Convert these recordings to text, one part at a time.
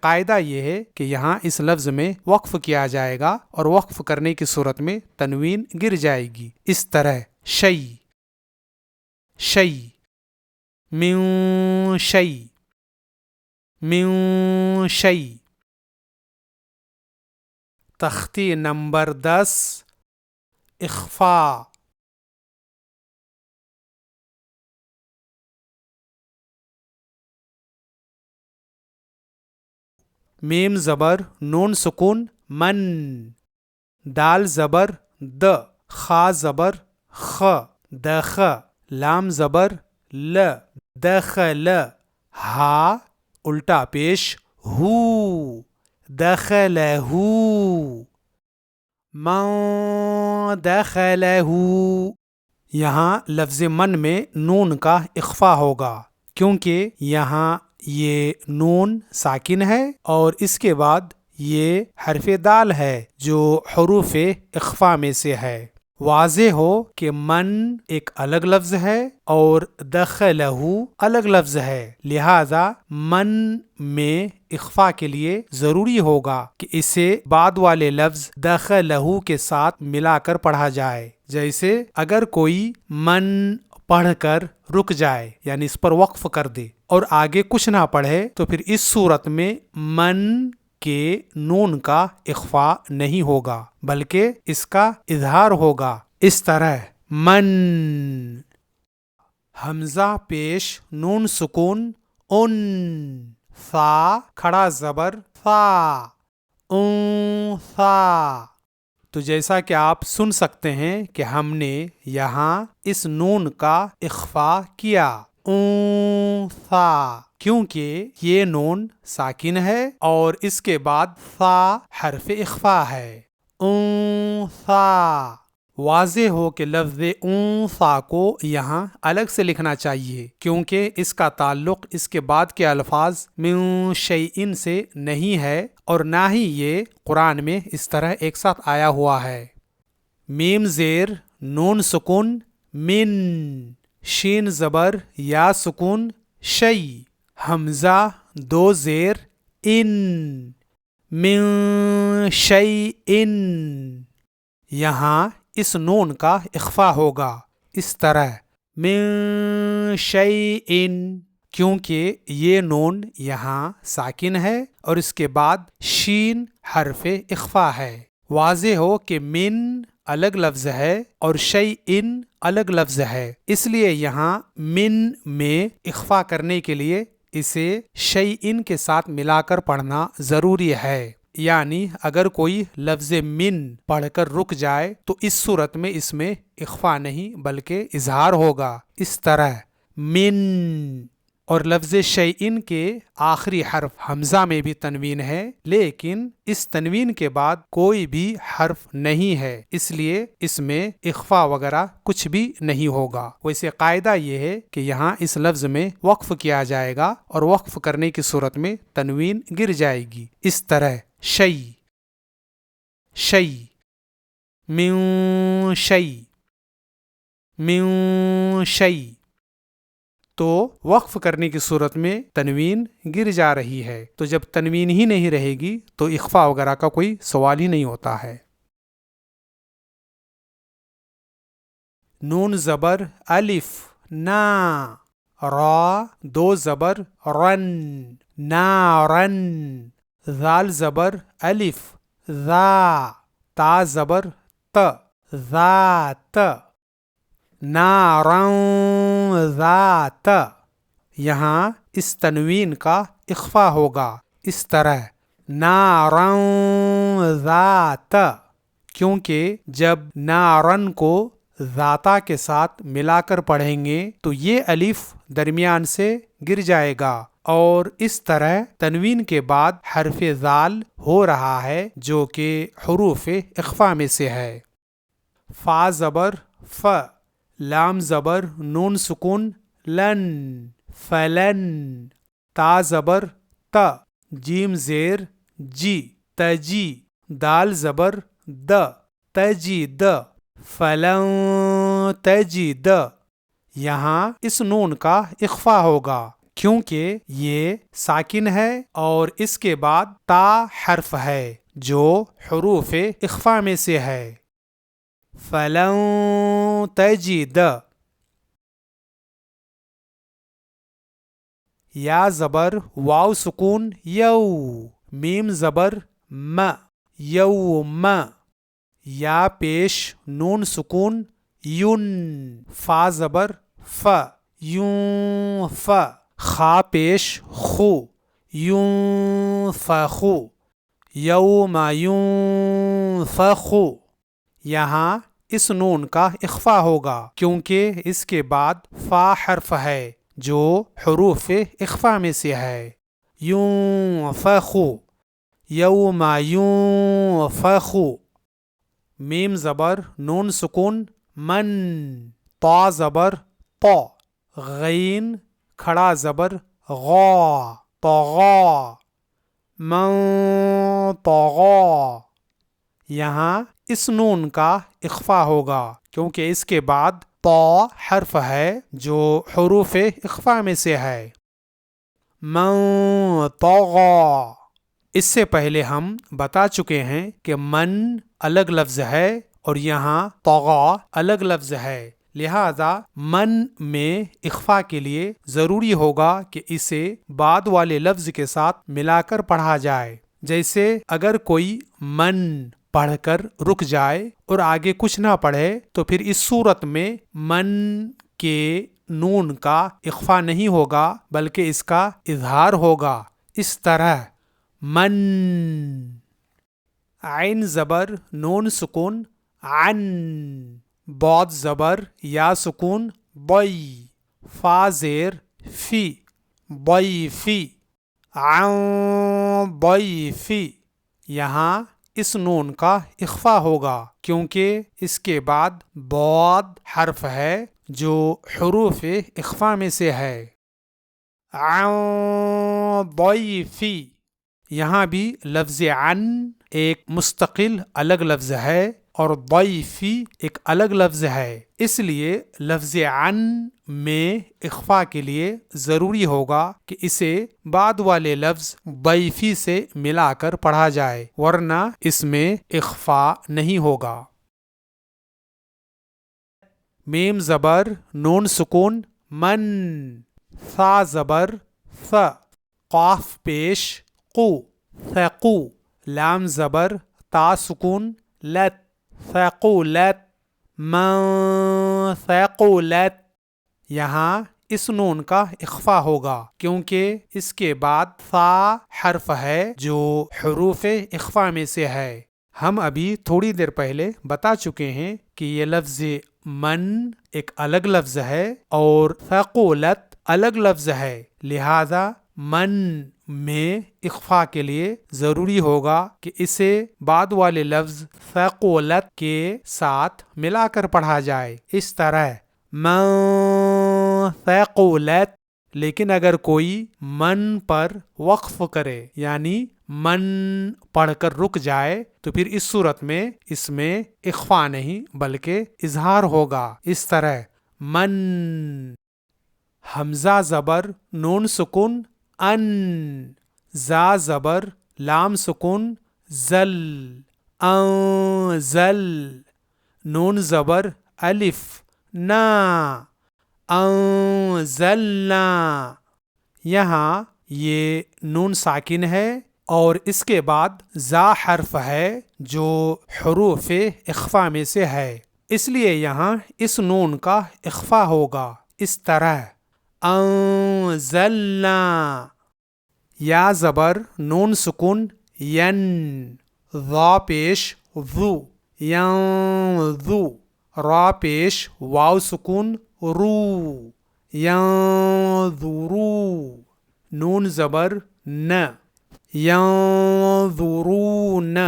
قاعدہ یہ ہے کہ یہاں اس لفظ میں وقف کیا جائے گا اور وقف کرنے کی صورت میں تنوین گر جائے گی. اس طرح شی، شی، من شی، من شی. تختی نمبر 10 اخفا. میم زبر نون سکون من، دال زبر د، خا زبر خ، دخ، لام زبر ل، دخل، ہا الٹا پیش ہو، دخلہ، من دخلہ. یہاں لفظ من میں نون کا اخفا ہوگا کیونکہ یہاں یہ نون ساکن ہے اور اس کے بعد یہ حرف دال ہے جو حروف اخفا میں سے ہے. واضح ہو کہ من ایک الگ لفظ ہے اور دخلہ الگ لفظ ہے، لہذا من میں اخفا کے لیے ضروری ہوگا کہ اسے بعد والے لفظ دخلہ کے ساتھ ملا کر پڑھا جائے. جیسے اگر کوئی من پڑھ کر رک جائے یعنی اس پر وقف کر دے اور آگے کچھ نہ پڑھے تو پھر اس صورت میں من کے نون کا اخفا نہیں ہوگا بلکہ اس کا اظہار ہوگا. اس طرح من، حمزہ پیش نون سکون ان، ثا کھڑا زبر ثا، ثا. تو جیسا کہ آپ سن سکتے ہیں کہ ہم نے یہاں اس نون کا اخفا کیا ثا، کیونکہ یہ نون ساکن ہے اور اس کے بعد ثا حرف اخفا ہے. ثا. واضح ہو کہ لفظ ثا کو یہاں الگ سے لکھنا چاہیے کیونکہ اس کا تعلق اس کے بعد کے الفاظ من شیئن سے نہیں ہے اور نہ ہی یہ قرآن میں اس طرح ایک ساتھ آیا ہوا ہے. میم زیر نون سکون من، شین زبر یا سکون شی، حمزہ دو زیر ان، من شیئن. یہاں اس نون کا اخفا ہوگا اس طرح من شیئن، کیونکہ یہ نون یہاں ساکن ہے اور اس کے بعد شین حرف اخفا ہے. واضح ہو کہ من الگ لفظ ہے اور شیئن الگ لفظ ہے، اس لیے یہاں من میں اخفا کرنے کے لیے اسے شیئن کے ساتھ ملا کر پڑھنا ضروری ہے. یعنی اگر کوئی لفظ من پڑھ کر رک جائے تو اس صورت میں اس میں اخفا نہیں بلکہ اظہار ہوگا. اس طرح من. اور لفظ شیئن کے آخری حرف حمزہ میں بھی تنوین ہے لیکن اس تنوین کے بعد کوئی بھی حرف نہیں ہے، اس لیے اس میں اخفا وغیرہ کچھ بھی نہیں ہوگا. ویسے قاعدہ یہ ہے کہ یہاں اس لفظ میں وقف کیا جائے گا اور وقف کرنے کی صورت میں تنوین گر جائے گی. اس طرح شی، شی، من شی، من شی. تو وقف کرنے کی صورت میں تنوین گر جا رہی ہے، تو جب تنوین ہی نہیں رہے گی تو اخفا وغیرہ کا کوئی سوال ہی نہیں ہوتا ہے. نون زبر الف نا، را دو زبر رن، نارن. ذال زبر الف ذا، تا زبر ت، ذات، نارن ذات. یہاں اس تنوین کا اخفا ہوگا اس طرح نارن ذات، کیونکہ جب نارن کو ذاتا کے ساتھ ملا کر پڑھیں گے تو یہ الف درمیان سے گر جائے گا اور اس طرح تنوین کے بعد حرف ذال ہو رہا ہے جو کہ حروف اخفا میں سے ہے. فا زبر ف، لام زبر نون سکون لن، فلن. تا زبر ت، جیم زیر جی، تجی. دال زبر د، تجد، فلن تجد. یہاں اس نون کا اخفا ہوگا کیونکہ یہ ساکن ہے اور اس کے بعد تا حرف ہے جو حروف اخفا میں سے ہے۔ فَلَن تَجِدَ، یا زبر واو سکون یو، میم زبر م، یوم، یا پیش نون سکون یون، فا زبر ف، یون ف، خا پیش خو، یون فخو، یوم ینفخو۔ یہاں اس نون کا اخفا ہوگا کیونکہ اس کے بعد فا حرف ہے جو حروف اخفا میں سے ہے۔ ینفخو، یوم ینفخو، میم زبر نون سکون من، طا زبر طا، غین کھڑا زبر غا، طغا، من طغا۔ یہاں اس نون کا اخفا ہوگا کیونکہ اس کے بعد طا حرف ہے جو حروف اخفا میں سے ہے۔ من طغا، اس سے پہلے ہم بتا چکے ہیں کہ من الگ لفظ ہے اور یہاں طغا الگ لفظ ہے، لہذا من میں اخفا کے لیے ضروری ہوگا کہ اسے بعد والے لفظ کے ساتھ ملا کر پڑھا جائے۔ جیسے اگر کوئی من پڑھ کر رک جائے اور آگے کچھ نہ پڑھے تو پھر اس صورت میں من کے نون کا اخفا نہیں ہوگا بلکہ اس کا اظہار ہوگا، اس طرح من، عین زبر نون سکون عن، باد زبر یا سکون بی، فا زیر فی، ضیفی، عن ضیفی۔ یہاں اس نون کا اخفا ہوگا کیونکہ اس کے بعد بعد حرف ہے جو حروف اخفا میں سے ہے۔ عن ضیفی، یہاں بھی لفظ عن ایک مستقل الگ لفظ ہے اور ضیفی ایک الگ لفظ ہے، اس لیے لفظ عن میں اخفا کے لیے ضروری ہوگا کہ اسے بعد والے لفظ ضیفی سے ملا کر پڑھا جائے ورنہ اس میں اخفا نہیں ہوگا۔ میم زبر نون سکون من، ثا زبر ث، قاف پیش قو، ثقو، لام زبر تا سکون لت، ثقلت، من ثقلت۔ یہاں اس نون کا اخفا ہوگا کیونکہ اس کے بعد ثا حرف ہے جو حروف اخفا میں سے ہے۔ ہم ابھی تھوڑی دیر پہلے بتا چکے ہیں کہ یہ لفظ من ایک الگ لفظ ہے اور ثقلت الگ لفظ ہے، لہذا من میں اخفا کے لیے ضروری ہوگا کہ اسے بعد والے لفظ ثقلت کے ساتھ ملا کر پڑھا جائے، اس طرح من ثقلت۔ لیکن اگر کوئی من پر وقف کرے یعنی من پڑھ کر رک جائے تو پھر اس صورت میں اس میں اخفا نہیں بلکہ اظہار ہوگا، اس طرح من۔ حمزہ زبر نون سکون ان، زا زبر لام سکون زل، انزل، نون زبر الف نا، انزلنا۔ یہاں یہ نون ساکن ہے اور اس کے بعد زا حرف ہے جو حروف اخفا میں سے ہے، اس لیے یہاں اس نون کا اخفا ہوگا، اس طرح انزلنا۔ یا زبر نون سکون ین، ضا پیش ذو، ینذو، را پیش واو سکون رو، ینظرو، نون زبر ن، ینظرون۔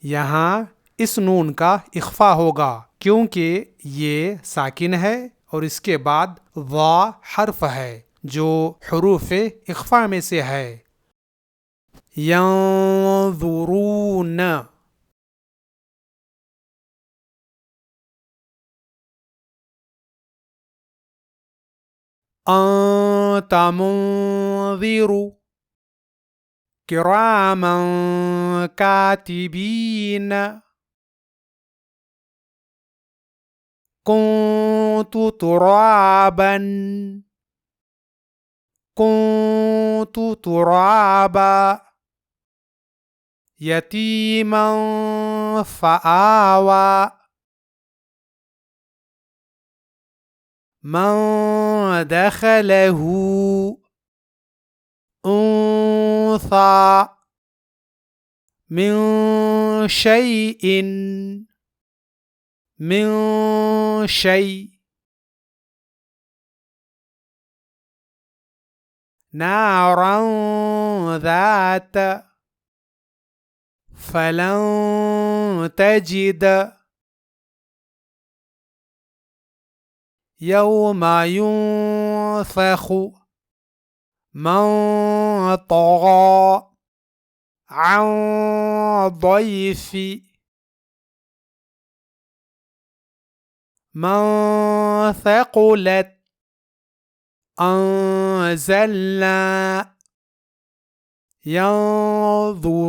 یہاں اس نون کا اخفا ہوگا کیونکہ یہ ساکن ہے اور اس کے بعد ضا حرف ہے جو حروف اخفا میں سے ہے، ینظرون۔ أنت منذر كراما كاتبين كنت ترابا كنت ترابا يتيما فآوى من دخله أنثى من شيء من شيء نارا ذات فلن تجد يوم ينفخ من طغى عن ضيف من ثقلت أنزلنا ينظرون